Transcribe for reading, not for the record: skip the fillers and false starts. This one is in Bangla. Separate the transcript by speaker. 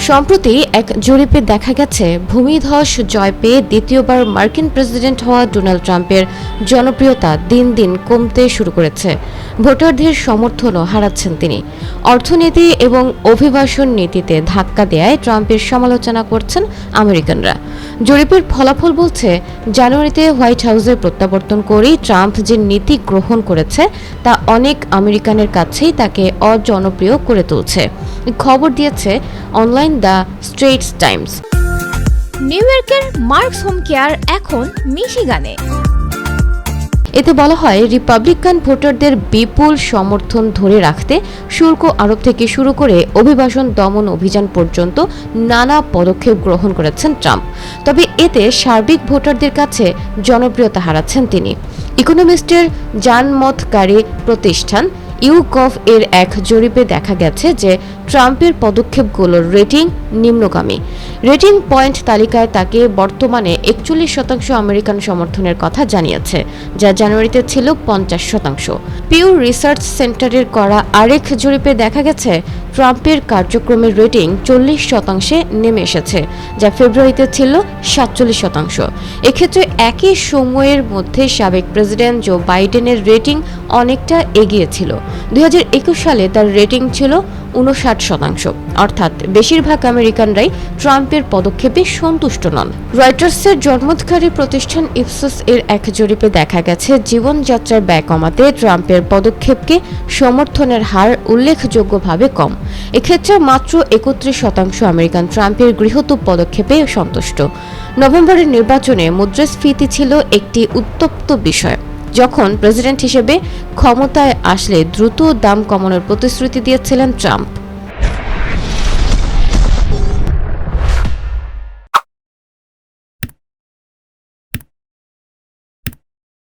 Speaker 1: সম্প্রতি এক জরিপে দেখা গেছে ভূমিধস জয় পেয়ে দ্বিতীয়বার মার্কিন প্রেসিডেন্ট হওয়া ডোনাল্ড ট্রাম্পের জনপ্রিয়তা দিন দিন কমতে শুরু করেছে। ভোটারদের সমর্থনও হারাচ্ছেন তিনি। অর্থনীতি এবং অভিবাসন নীতিতে ধাক্কা দেয়ায় ট্রাম্পের সমালোচনা করছেন আমেরিকানরা। জরিপের ফলাফল বলছে, জানুয়ারিতে হোয়াইট হাউসে প্রত্যাবর্তন করেই ট্রাম্প যে নীতি গ্রহণ করেছে তা অনেক আমেরিকানের কাছেই তাকে অজনপ্রিয় করে তুলছে। খবর দিয়েছে অনলাইন দ্য স্ট্রেটস টাইমস।
Speaker 2: নিউ ইয়র্কের মার্কস হোম কেয়ার এখন মিশিগানে।
Speaker 1: এতে বলা হয়, রিপাবলিকান ভোটারদের বিপুল সমর্থন ধরে রাখতে শুল্ক আরোপ থেকে শুরু করে অভিবাসন দমন অভিযান পর্যন্ত নানা পদক্ষেপ গ্রহণ করেছেন ট্রাম্প। তবে এতে সার্বিক ভোটারদের কাছে জনপ্রিয়তা হারাচ্ছেন তিনি। ইকোনমিস্টের জানমতকারী প্রতিষ্ঠান ইউগভ এর এক জরিপে দেখা গেছে যে ট্রাম্পের পদক্ষেপগুলোর রেটিং নিম্নগামী। রেটিং পয়েন্ট তালিকায় তাকে বর্তমানে 41% আমেরিকান সমর্থনের কথা জানিয়েছে, যা জানুয়ারিতে ছিল 50%। পিউ রিসার্চ সেন্টারের করা আরেক জরিপে দেখা গেছে ট্রাম্পের কার্যক্রমের রেটিং 40%-এ নেমে এসেছে, যা ফেব্রুয়ারিতে ছিল 47%। এক্ষেত্রে একই সময়ের মধ্যে সাবেক প্রেসিডেন্ট জো বাইডেনের রেটিং অনেকটা এগিয়ে ছিল। 2021 সালে তার রেটিং ছিল 59%। অর্থাৎ বেশিরভাগ আমেরিকানরাই ট্রাম্পের পদক্ষেপে সন্তুষ্ট নন। রয়টার্সের জনমতকারী প্রতিষ্ঠান ইপসোস এর এক জরিপে দেখা গেছে জীবনযাত্রার ব্যয় কমাতে ট্রাম্পের পদক্ষেপকে সমর্থনের হার উল্লেখযোগ্যভাবে কম। এক্ষেত্রে মাত্র 31% আমেরিকান ট্রাম্পের গৃহীত পদক্ষেপে সন্তুষ্ট। নভেম্বরের নির্বাচনে মুদ্রাস্ফীতি ছিল একটি উত্তপ্ত বিষয়, যখন প্রেসিডেন্ট হিসেবে ক্ষমতায় আসলে দ্রুত দাম কমানোর প্রতিশ্রুতি দিয়েছিলেন ট্রাম্প।